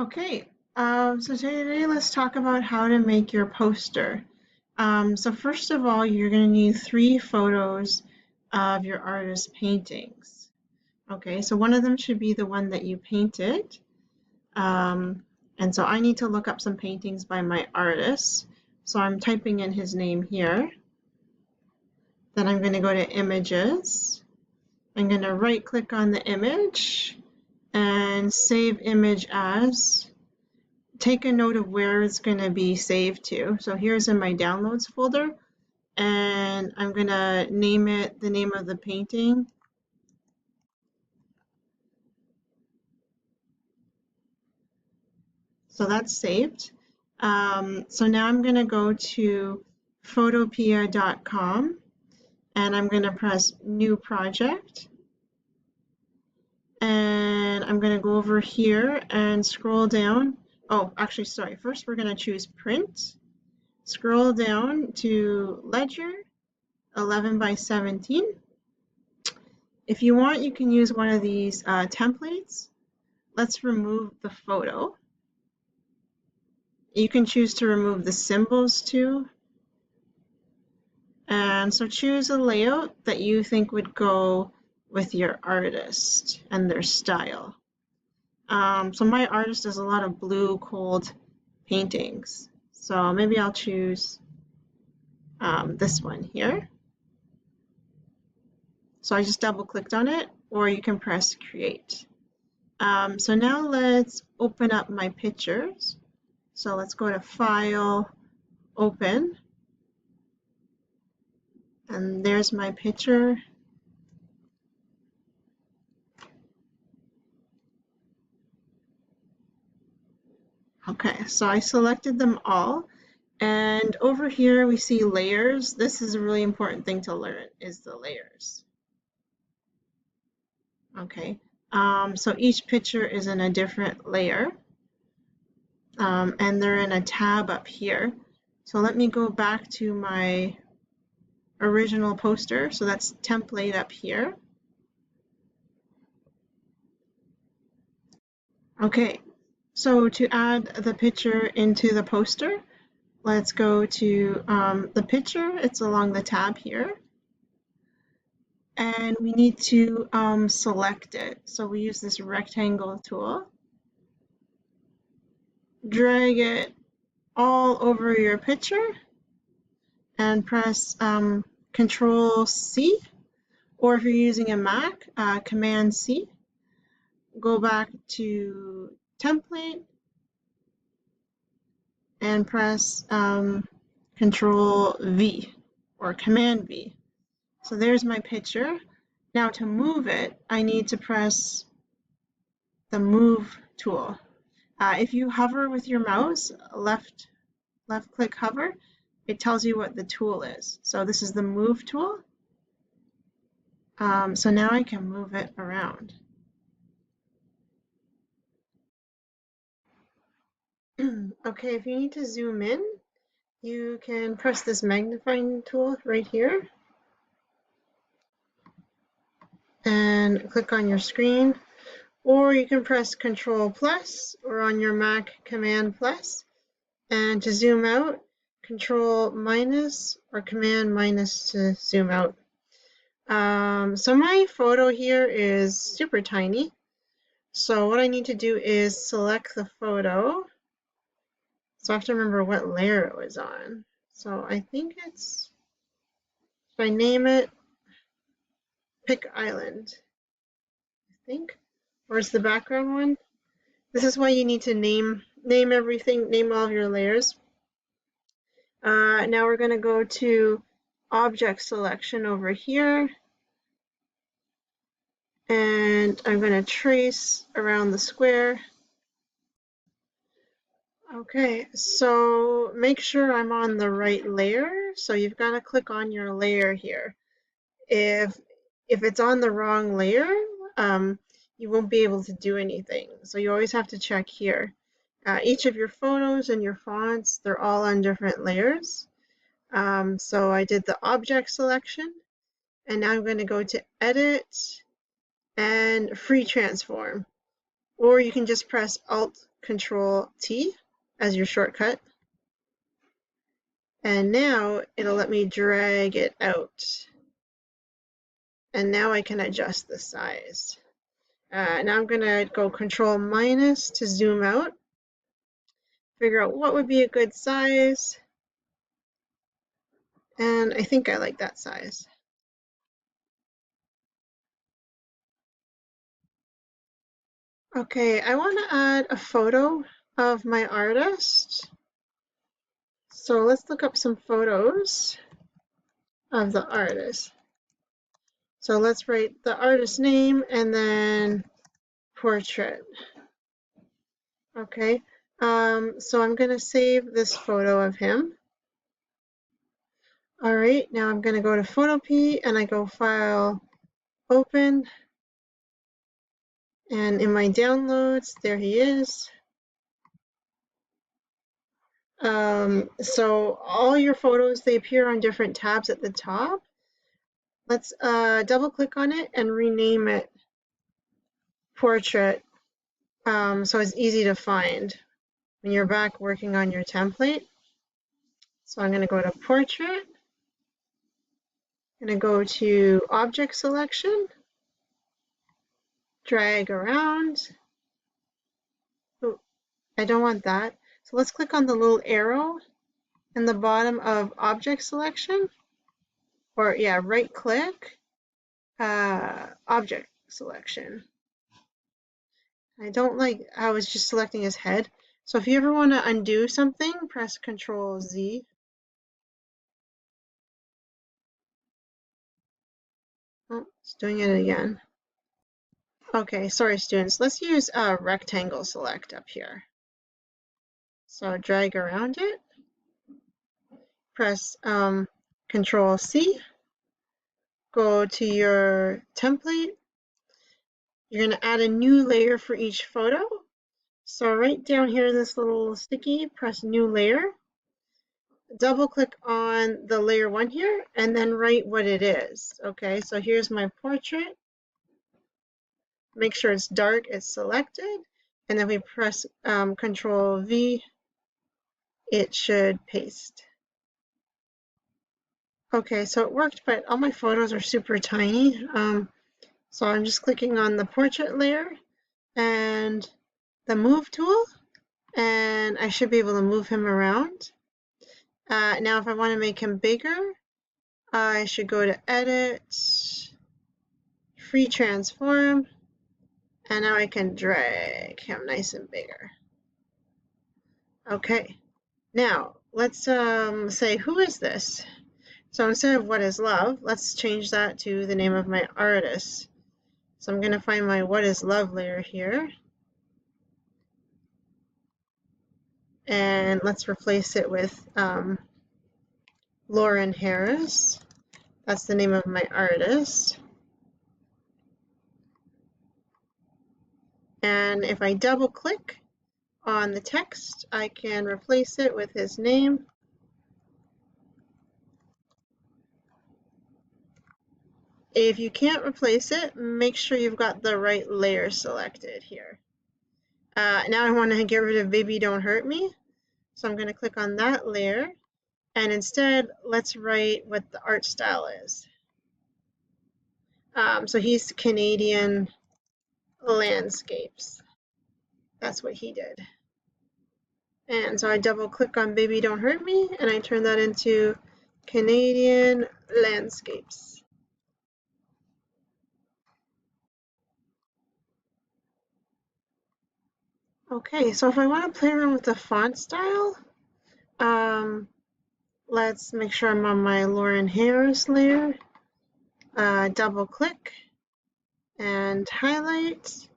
Okay, so today let's talk about how to make your poster. So first of all, you're going to need 3 photos of your artist's paintings. Okay, so one of them should be the one that you painted. Um, and so I need to look up some paintings by my artist. So I'm typing in his name here. Then I'm going to go to Images. I'm going to right click on the image and save image as. Take a note of where it's going to be saved to. So here's in my downloads folder, and I'm going to name it the name of the painting. So that's saved. So now I'm going to go to photopea.com and I'm going to press New Project. And I'm going to go over here and scroll down. Oh, actually, sorry. First, we're going to choose Print. Scroll down to Ledger 11 by 17. If you want, you can use one of these templates. Let's remove the photo. You can choose to remove the symbols too. And so choose a layout that you think would go with your artist and their style. So my artist does a lot of blue, cold paintings. So maybe I'll choose this one here. So I just double clicked on it, or you can press create. So now let's open up my pictures. So let's go to File, Open, and there's my picture. Okay, so I selected them all, and over here we see layers. This is a really important thing to learn, is the layers. Okay, so each picture is in a different layer, and they're in a tab up here. So let me go back to my original poster. So that's template up here. Okay, so to add the picture into the poster, let's go to the picture. It's along the tab here. And we need to select it. So we use this rectangle tool. Drag it all over your picture and press Control C, or if you're using a Mac, Command C. Go back to Template and press Control V or Command V. So there's my picture. Now to move it, I need to press the Move tool. If you hover with your mouse, left click hover, it tells you what the tool is. So this is the Move tool. So now I can move it around. Okay, if you need to zoom in, you can press this magnifying tool right here and click on your screen, or you can press Control plus, or on your Mac Command plus, and to zoom out, Control minus or Command minus to zoom out. So my photo here is super tiny, so what I need to do is select the photo. So I have to remember what layer it was on. So I think it's, if I name it, Pick Island, I think. Where's the background one? This is why you need to name everything, name all of your layers. Now we're going to go to Object Selection over here. And I'm going to trace around the square. Okay, so make sure I'm on the right layer. So you've got to click on your layer here. If it's on the wrong layer, you won't be able to do anything. So you always have to check here. Each of your photos and your fonts, they're all on different layers. So I did the object selection, and now I'm going to go to Edit and Free Transform. or you can just press Alt-Control-T as your shortcut. And now it'll let me drag it out. And now I can adjust the size. Now I'm going to go Control- to zoom out. Figure out what would be a good size. And I think I like that size. Okay, I want to add a photo of my artist. So let's look up some photos of the artist. So let's write the artist name and then portrait. Okay, so I'm going to save this photo of him. All right, now I'm going to go to Photopea and I go File, Open. And in my downloads, there he is. So all your photos, they appear on different tabs at the top. Let's double click on it and rename it Portrait, so it's easy to find when you're back working on your template. So I'm going to go to Portrait. I'm going to go to Object Selection, drag around. Oh, I don't want that. So let's click on the little arrow in the bottom of Object Selection, or yeah, right click, Object Selection. I don't like how I was just selecting his head. So if you ever want to undo something, press Control Z. Oh, it's doing it again. Okay, sorry students. Let's use rectangle select up here. So drag around it, press Control C, go to your template. You're going to add a new layer for each photo. So right down here, this little sticky, press New Layer. Double click on the layer 1 here and then write what it is. Okay, so here's my portrait. Make sure it's dark, it's selected, and then we press Control V, it should paste. Okay, so it worked, but all my photos are super tiny. So I'm just clicking on the portrait layer and the move tool, and I should be able to move him around. Now if I want to make him bigger, I should go to Edit, Free Transform, and now I can drag him nice and bigger. Okay, now let's say, who is this? So instead of what is love, let's change that to the name of my artist. So I'm going to find my what is love layer here. And let's replace it with Lauren Harris. That's the name of my artist. And if I double click on the text, I can replace it with his name. If you can't replace it, make sure you've got the right layer selected here. Now I want to get rid of Baby Don't Hurt Me. So I'm going to click on that layer. And instead, let's write what the art style is. So he's Canadian landscapes. That's what he did. And so I double click on Baby Don't Hurt Me and I turn that into Canadian landscapes. Okay, so if I want to play around with the font style, let's make sure I'm on my Lauren Harris layer. Double click and highlight.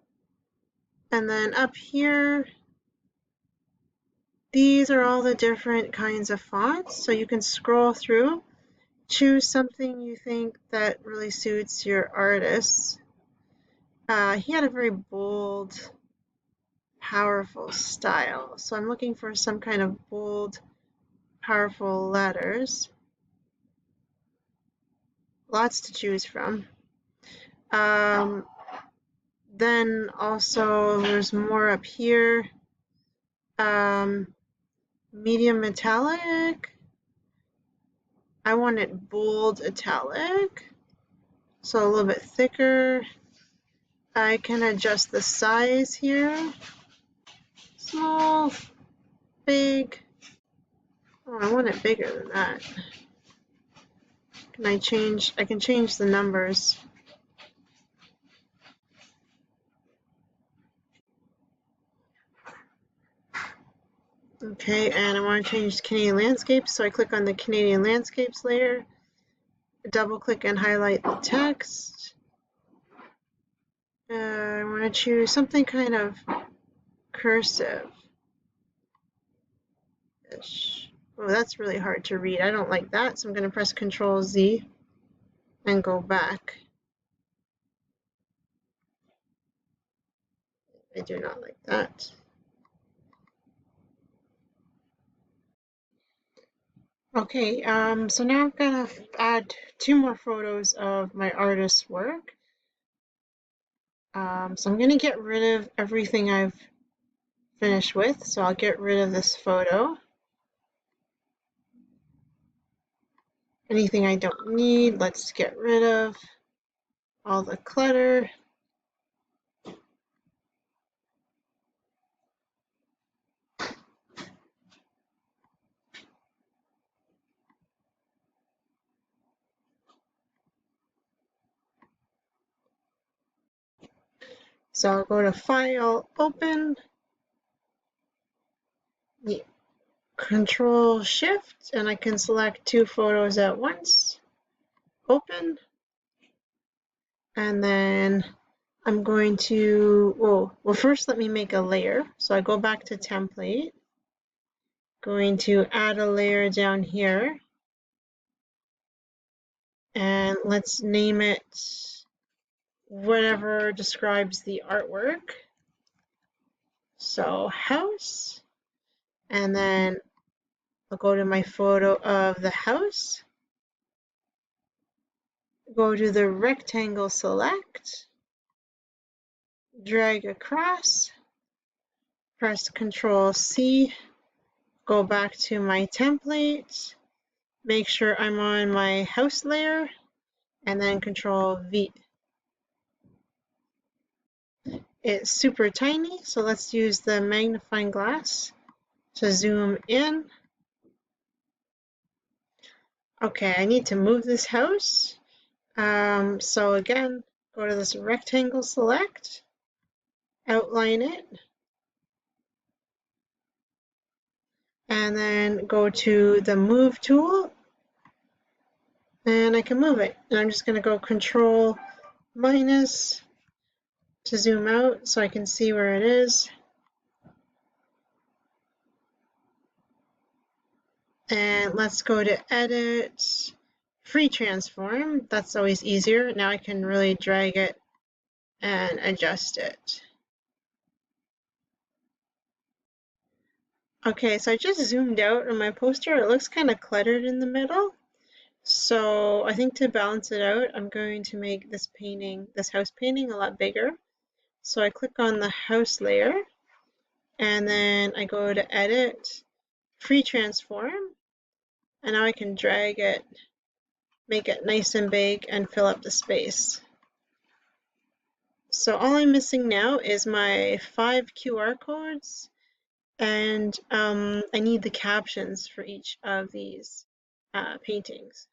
And then up here, these are all the different kinds of fonts. So you can scroll through, choose something you think that really suits your artist. He had a very bold, powerful style. So I'm looking for some kind of bold, powerful letters. Lots to choose from. Then also there's more up here. Medium metallic. I want it bold italic, so a little bit thicker. I can adjust the size here. Small, big. Oh, I want it bigger than that. Can I change? I can change the numbers. Okay, and I want to change Canadian landscapes, so I click on the Canadian landscapes layer, double click and highlight the text. I want to choose something kind of cursive. Oh, that's really hard to read. I don't like that, so I'm going to press Control Z and go back. I do not like that. Okay, so now I'm gonna add 2 more photos of my artist's work. So I'm gonna get rid of everything I've finished with. So I'll get rid of this photo. Anything I don't need, let's get rid of. All the clutter. So I'll go to File, Open, Control Shift, and I can select 2 photos at once. Open. And then I'm going to, well, first let me make a layer. So I go back to Template. Going to add a layer down here. And let's name it whatever describes the artwork. So house. And then I'll go to my photo of the house. Go to the rectangle select. Drag across. Press Control C. Go back to my template. Make sure I'm on my house layer. And then Control V. It's super tiny, so let's use the magnifying glass to zoom in. Okay, I need to move this house. So again, go to this rectangle select, outline it, and then go to the move tool, and I can move it. And I'm just going to go Control minus to zoom out so I can see where it is. And let's go to Edit, Free Transform. That's always easier. Now I can really drag it and adjust it. Okay, so I just zoomed out on my poster. It looks kind of cluttered in the middle. So I think to balance it out, I'm going to make this painting, this house painting, a lot bigger. So I click on the house layer, and then I go to Edit, Free Transform, and now I can drag it, make it nice and big, and fill up the space. So all I'm missing now is my 5 QR codes, and I need the captions for each of these paintings.